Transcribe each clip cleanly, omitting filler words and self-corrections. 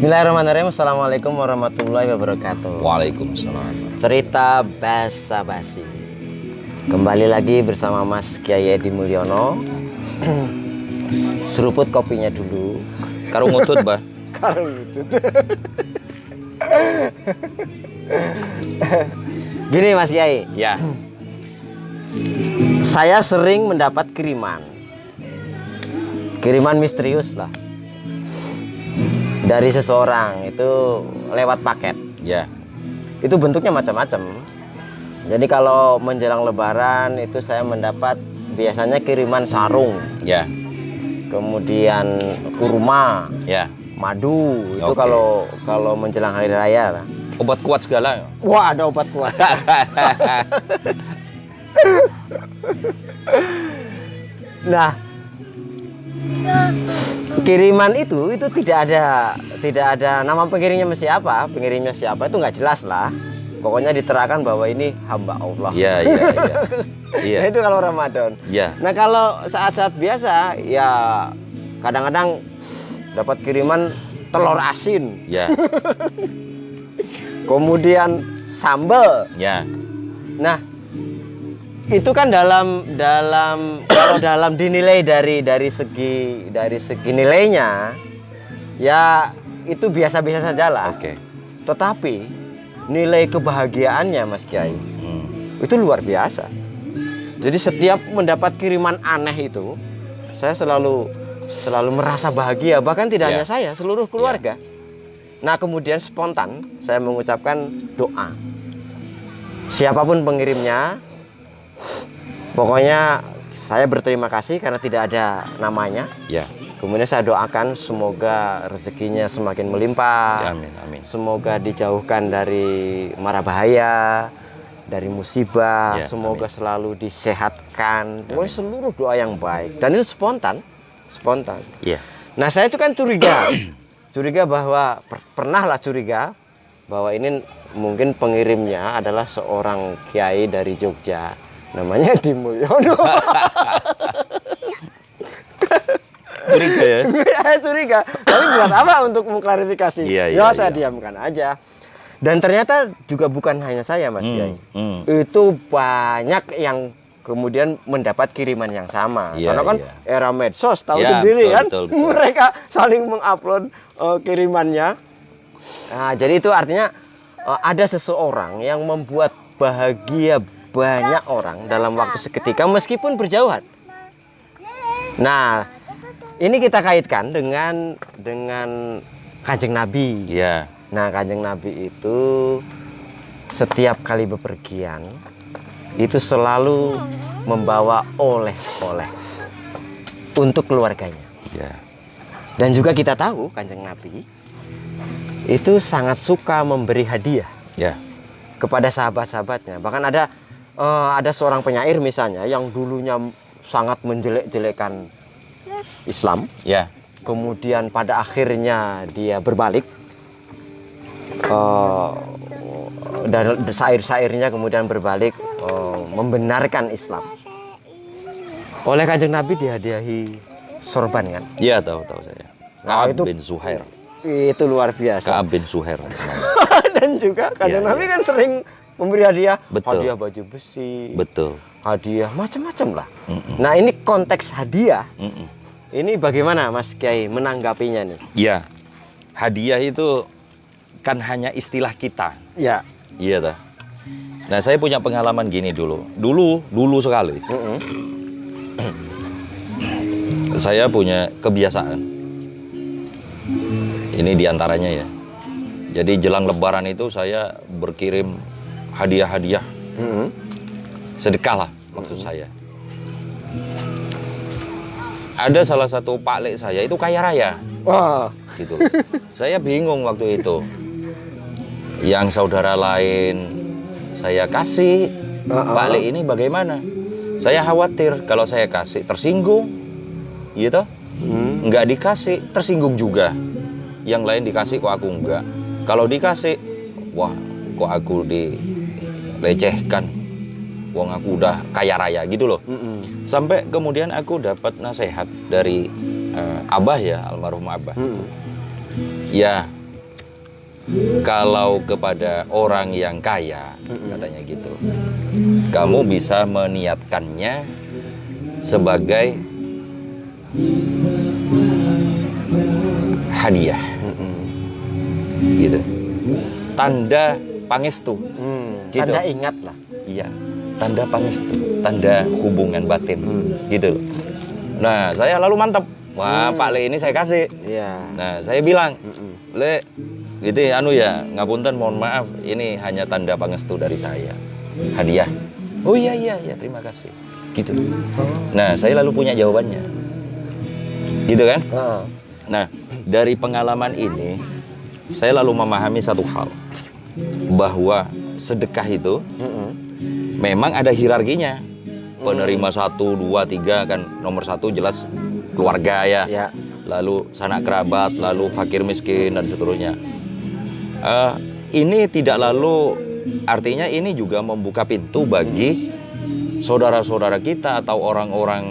Bismillahirrahmanirrahim. Assalamualaikum warahmatullahi wabarakatuh. Waalaikumsalam. Cerita basa-basi. Kembali lagi bersama Mas Kiai Edi Mulyono. Seruput kopinya dulu. Karo ngutut, Bah. Karo ngutut. Gini Mas Kiai. Ya. Saya sering mendapat kiriman misterius lah dari seseorang, itu lewat paket. Ya. Itu bentuknya macam-macam. Jadi kalau menjelang Lebaran itu saya mendapat biasanya kiriman sarung, Ya. kemudian kurma, Ya. madu. Itu Oke. kalau menjelang hari raya lah. Obat kuat segala. Wah, ada obat kuat. Nah, kiriman itu tidak ada nama pengirimnya siapa itu nggak jelas lah. Pokoknya diterangkan bahwa ini hamba Allah. Iya, iya, iya. Iya. Nah, itu kalau Ramadan. Iya. Nah, kalau saat-saat biasa ya kadang-kadang dapat kiriman telur asin, Ya. kemudian sambal. Ya. Nah, itu kan kalau dalam dinilai dari segi nilainya ya itu biasa-biasa saja lah. Oke. Tetapi nilai kebahagiaannya Mas Kiai itu luar biasa. Jadi setiap mendapat kiriman aneh itu saya selalu merasa bahagia, bahkan tidak hanya saya, seluruh keluarga. Nah, kemudian spontan saya mengucapkan doa. Siapapun pengirimnya, pokoknya saya berterima kasih karena tidak ada namanya. Ya. Kemudian saya doakan semoga rezekinya semakin melimpah. Ya, amin, amin. Semoga dijauhkan dari mara bahaya, dari musibah. Ya, Semoga amin. selalu disehatkan. Pokoknya seluruh doa yang baik. Dan itu spontan. Iya. Nah, saya itu kan curiga bahwa pernahlah curiga bahwa ini mungkin pengirimnya adalah seorang kiai dari Jogja, namanya Edi Mulyono. Curiga ya? Saya curiga, tapi buat apa untuk mengklarifikasi? Iya, Ya iya, saya iya. diamkan aja. Dan ternyata juga bukan hanya saya Mas Kiai. Hmm. Itu banyak yang kemudian mendapat kiriman yang sama. Iya, Karena kan iya. era medsos, tahu Ya, sendiri betul, kan, betul, betul. mereka saling mengupload kirimannya. Nah, jadi itu artinya ada seseorang yang membuat bahagia banyak orang dalam waktu seketika meskipun berjauhan. Nah, ini kita kaitkan dengan Kanjeng Nabi. Ya. Nah, Kanjeng Nabi itu setiap kali bepergian itu selalu membawa oleh-oleh untuk keluarganya. Ya. Dan juga kita tahu Kanjeng Nabi itu sangat suka memberi hadiah Ya. kepada sahabat-sahabatnya. Bahkan ada seorang penyair misalnya yang dulunya sangat menjelek-jelekan Islam. Ya. Kemudian pada akhirnya dia berbalik. Dan syair-syairnya kemudian berbalik membenarkan Islam. Oleh Kanjeng Nabi dihadiahi sorban kan? Iya, tahu saya. Nah, Ka'ab itu- bin Zuhair. Itu luar biasa. Ka'ab bin Zuhair. Dan juga Kanjeng Iya, Nabi iya. kan sering memberi hadiah, Betul. hadiah baju besi, Betul. hadiah macam-macam lah. Mm-mm. Nah, ini konteks hadiah. Mm-mm. Ini bagaimana Mas Kiai menanggapinya nih? Ya. Hadiah itu kan hanya istilah kita. Ya. Iya dah. Nah, saya punya pengalaman gini dulu. Dulu sekali. Mm-mm. Saya punya kebiasaan. Ini diantaranya ya. Jadi jelang Lebaran itu saya berkirim hadiah-hadiah, Mm-mm. sedekah lah maksud saya. Ada salah satu Pak Lek saya itu kaya raya, Wah. gitu. Saya bingung waktu itu. Yang saudara lain saya kasih, Pak Lek ini bagaimana? Saya khawatir kalau saya kasih tersinggung, gitu. Nggak dikasih tersinggung juga. Yang lain dikasih kok aku enggak. Kalau dikasih, wah kok aku dilecehkan. Wong aku udah kaya raya gitu loh. Sampai kemudian aku dapat nasihat dari Abah ya, almarhum Abah. Ya kalau kepada orang yang kaya, katanya gitu, kamu bisa meniatkannya sebagai hadiah, gitu, tanda pangestu, gitu. Tanda ingat lah. Iya, tanda pangestu, tanda hubungan batin, gitu loh. Nah, saya lalu mantap, wah Pak Le ini saya kasih. Iya. Nah, saya bilang, Le, gitu ya, ngapunten, mohon maaf, ini hanya tanda pangestu dari saya, hadiah. Oh iya, terima kasih, gitu. Nah, saya lalu punya jawabannya, gitu kan? Nah, dari pengalaman ini, saya lalu memahami satu hal, bahwa sedekah itu memang ada hierarkinya. Penerima 1, 2, 3 kan, nomor 1 jelas keluarga ya. Lalu sanak kerabat, lalu fakir miskin dan seterusnya. Ini tidak lalu artinya ini juga membuka pintu bagi saudara-saudara kita atau orang-orang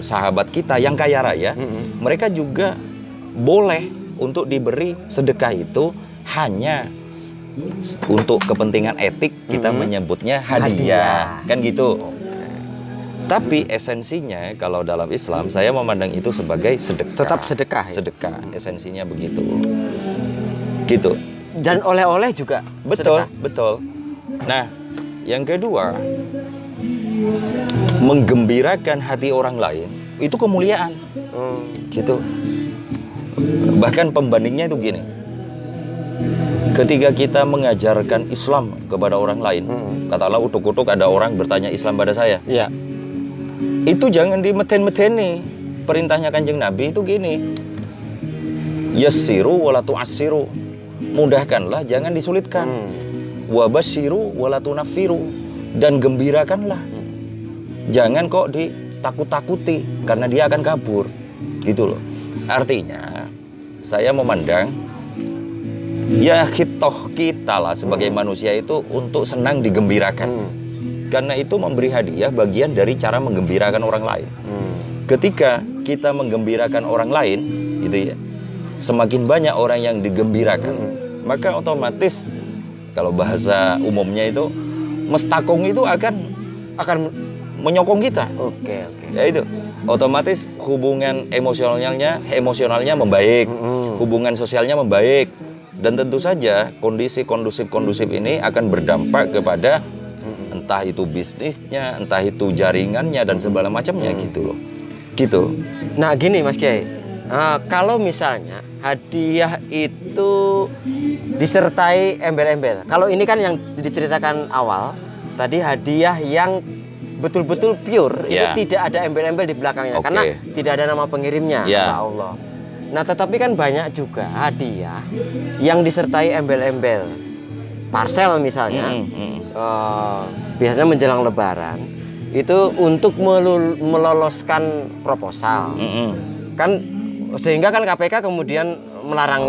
sahabat kita yang kaya raya. Mereka juga boleh untuk diberi sedekah itu hanya untuk kepentingan etik, kita menyebutnya hadiah. Kan gitu. Tapi esensinya kalau dalam Islam saya memandang itu sebagai sedekah. Tetap sedekah. Sedekah, esensinya begitu. Gitu. Dan oleh-oleh juga. Betul, sedekah. betul. Nah, yang kedua, menggembirakan hati orang lain itu kemuliaan. Gitu. Bahkan pembandingnya itu gini. Ketika kita mengajarkan Islam kepada orang lain, katakanlah utuk-utuk ada orang bertanya Islam pada saya. Iya. Itu jangan dimeten-meteni. Perintahnya Kanjeng Nabi itu gini. Yassiru wala tu'assiru. Mudahkanlah, jangan disulitkan. Wa basyiru wala tunaffiru. Dan gembirakanlah. Jangan kok ditakut-takuti karena dia akan kabur. Gitu loh. Artinya saya memandang ya hitoh kita lah sebagai manusia itu untuk senang digembirakan. Karena itu memberi hadiah bagian dari cara menggembirakan orang lain. Ketika kita menggembirakan orang lain, gitu ya, semakin banyak orang yang digembirakan, maka otomatis kalau bahasa umumnya itu mestakung itu akan menyokong kita. Oke. Ya itu, otomatis hubungan emosionalnya membaik, hubungan sosialnya membaik, dan tentu saja kondisi kondusif ini akan berdampak kepada entah itu bisnisnya, entah itu jaringannya dan segala macamnya gitu loh. Gitu. Nah gini Mas Kiai, kalau misalnya hadiah itu disertai embel-embel. Kalau ini kan yang diceritakan awal tadi hadiah yang betul-betul pure, itu tidak ada embel-embel di belakangnya karena tidak ada nama pengirimnya, insya Allah. Nah tetapi kan banyak juga hadiah yang disertai embel-embel. Parcel misalnya, biasanya menjelang Lebaran itu untuk meloloskan proposal, kan sehingga kan KPK kemudian melarang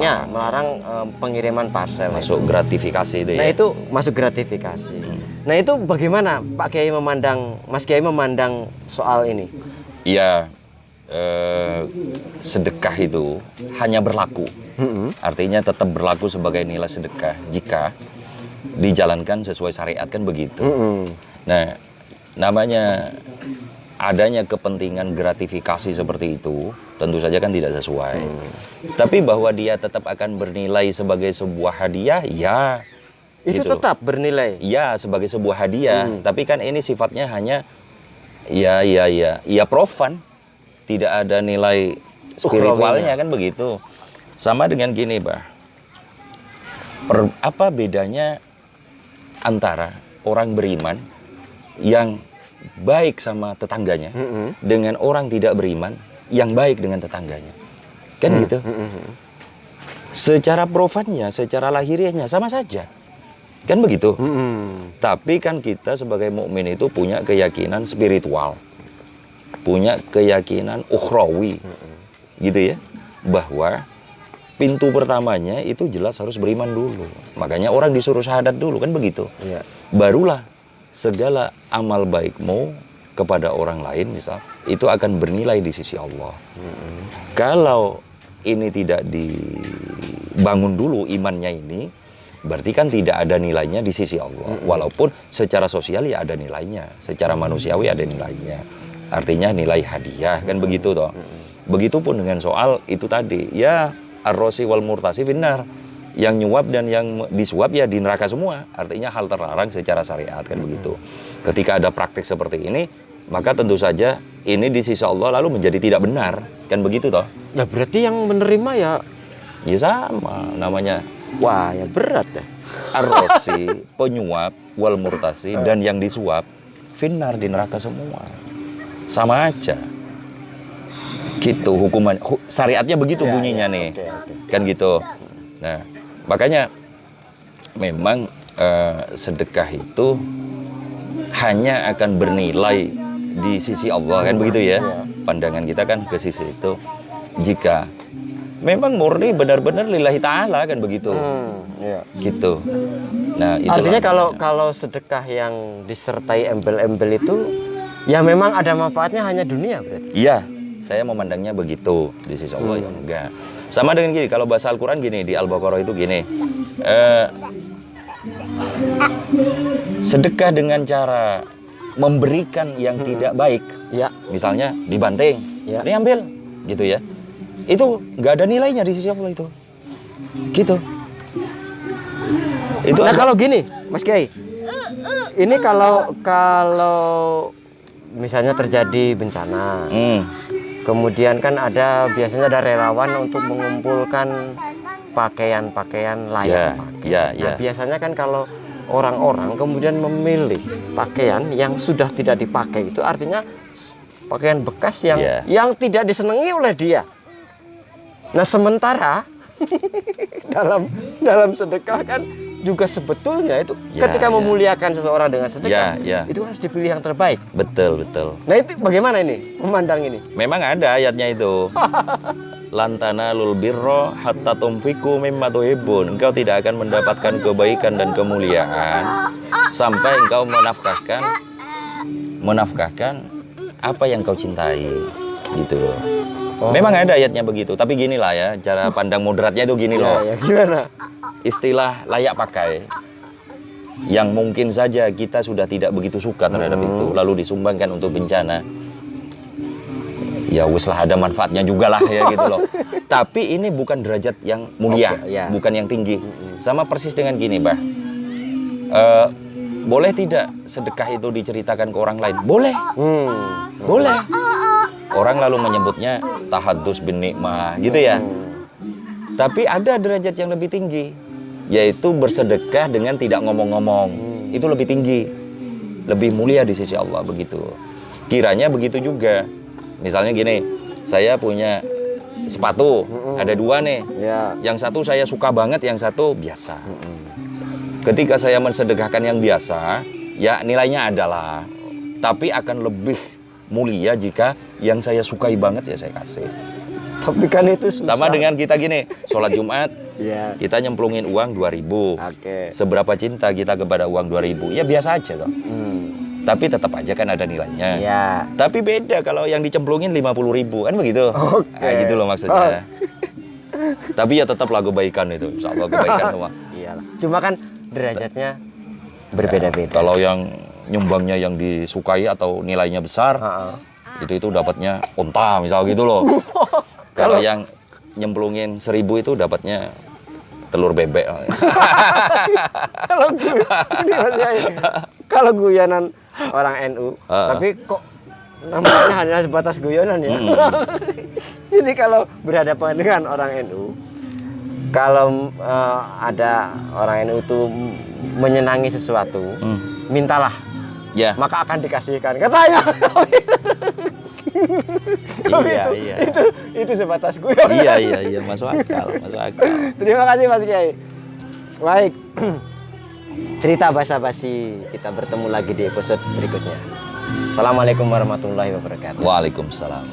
pengiriman parcel. Masuk gratifikasi itu ya. Nah itu masuk gratifikasi. Nah itu bagaimana Pak Kiai Mas Kiai memandang soal ini? Iya, sedekah itu hanya berlaku, artinya tetap berlaku sebagai nilai sedekah jika dijalankan sesuai syariat, kan begitu. Nah, namanya adanya kepentingan gratifikasi seperti itu tentu saja kan tidak sesuai. Tapi bahwa dia tetap akan bernilai sebagai sebuah hadiah, ya itu gitu. Tetap bernilai. Ya, sebagai sebuah hadiah. Tapi kan ini sifatnya hanya ya profan, tidak ada nilai spiritualnya, kan begitu. Sama dengan gini, Bah. Apa bedanya antara orang beriman yang baik sama tetangganya dengan orang tidak beriman yang baik dengan tetangganya? Kan gitu. Secara profannya, secara lahiriahnya sama saja. Kan begitu. Tapi kan kita sebagai mukmin itu punya keyakinan spiritual. Punya keyakinan ukhrawi. Gitu ya. Bahwa pintu pertamanya itu jelas harus beriman dulu. Makanya orang disuruh syahadat dulu, kan begitu. Ya. Barulah segala amal baikmu kepada orang lain misal, itu akan bernilai di sisi Allah. Kalau ini tidak bangun dulu imannya ini, berarti kan tidak ada nilainya di sisi Allah. Walaupun secara sosial ya ada nilainya, secara manusiawi ada nilainya. Artinya nilai hadiah, kan begitu toh. Begitupun dengan soal itu tadi, ya ar-rosi wal murtasi finnar. Yang nyuap dan yang disuap ya di neraka semua. Artinya hal terlarang secara syariat, kan begitu. Ketika ada praktik seperti ini, maka tentu saja ini di sisi Allah lalu menjadi tidak benar, kan begitu toh. Nah berarti yang menerima ya sama namanya wah ya berat ya. ar-rosi, penyuap, wal murtasi, dan yang disuap finnar, di neraka semua. Sama aja. Gitu hukuman, syariatnya begitu bunyinya nih. Kan gitu. Nah, makanya memang sedekah itu hanya akan bernilai di sisi Allah, kan begitu ya. Pandangan kita kan ke sisi itu. Jika memang murni benar-benar lillahi ta'ala, kan begitu. Gitu. Nah, itu artinya kalau sedekah yang disertai embel-embel itu ya memang ada manfaatnya hanya dunia berarti. Iya, saya memandangnya begitu. Di sisi Allah ya enggak. Sama dengan gini, kalau bahasa Al-Quran gini, di Al-Baqarah itu gini, sedekah dengan cara memberikan yang tidak baik, ya. misalnya dibanting, Ya. diambil, gitu ya, itu nggak ada nilainya di sisi Allah itu, gitu. Itu Nah kalau gini, Mas Kiai, ini kalau misalnya terjadi bencana, kemudian kan biasanya ada relawan untuk mengumpulkan pakaian-pakaian layak pakai. Nah, biasanya kan kalau orang-orang kemudian memilih pakaian yang sudah tidak dipakai, itu artinya pakaian bekas yang tidak disenangi oleh dia. Nah sementara dalam sedekah kan juga sebetulnya itu ketika memuliakan seseorang dengan sedekah itu harus dipilih yang terbaik. Betul. Nah itu bagaimana ini memandang ini? Memang ada ayatnya itu. Lantana lul birro hatta tumfiku mimma tuhibbun. Engkau tidak akan mendapatkan kebaikan dan kemuliaan sampai engkau menafkahkan apa yang kau cintai, gitu loh. Memang ada ayatnya begitu, tapi ginilah ya, cara pandang moderatnya itu gini loh. Gimana? Istilah layak pakai yang mungkin saja kita sudah tidak begitu suka terhadap itu, lalu disumbangkan untuk bencana. Ya wis lah, ada manfaatnya juga lah ya gitu loh. Tapi ini bukan derajat yang mulia, bukan yang tinggi. Sama persis dengan gini, Bah. Boleh tidak sedekah itu diceritakan ke orang lain? Boleh. Boleh. Orang lalu menyebutnya tahaddus bin nikmah, gitu ya. Tapi ada derajat yang lebih tinggi, yaitu bersedekah dengan tidak ngomong-ngomong. Itu lebih tinggi, lebih mulia di sisi Allah, begitu. Kiranya begitu juga. Misalnya gini, saya punya sepatu, ada dua nih. Yang satu saya suka banget, yang satu biasa. Ketika saya mensedekahkan yang biasa, ya nilainya adalah, tapi akan lebih mulia jika yang saya sukai banget ya saya kasih. Tapi kan itu susah. Sama dengan kita gini, sholat Jumat, kita nyemplungin uang 2.000. Seberapa cinta kita kepada uang 2.000? Ya biasa aja toh. Tapi tetap aja kan ada nilainya. Tapi beda kalau yang dicemplungin 50.000, kan begitu. Nah, gitu loh maksudnya. Tapi ya tetap lah kebaikan itu, insya Allah kebaikan semua. Iyalah. Cuma kan derajatnya berbeda-beda. Kalau yang nyumbangnya yang disukai atau nilainya besar, itu dapatnya unta misal gitu loh. Kalau yang nyemplungin 1.000 itu dapatnya telur bebek. Kalau guyonan orang NU, tapi kok namanya hanya sebatas guyonan ya. Jadi kalau berhadapan dengan orang NU, kalau ada orang NU itu menyenangi sesuatu, mintalah, maka akan dikasihkan, katanya. Itu sebatas guyonan. Iya, masuk akal. Terima kasih Mas Kiai. Baik. Cerita basa-basi, kita bertemu lagi di episode berikutnya. Assalamualaikum warahmatullahi wabarakatuh. Waalaikumsalam.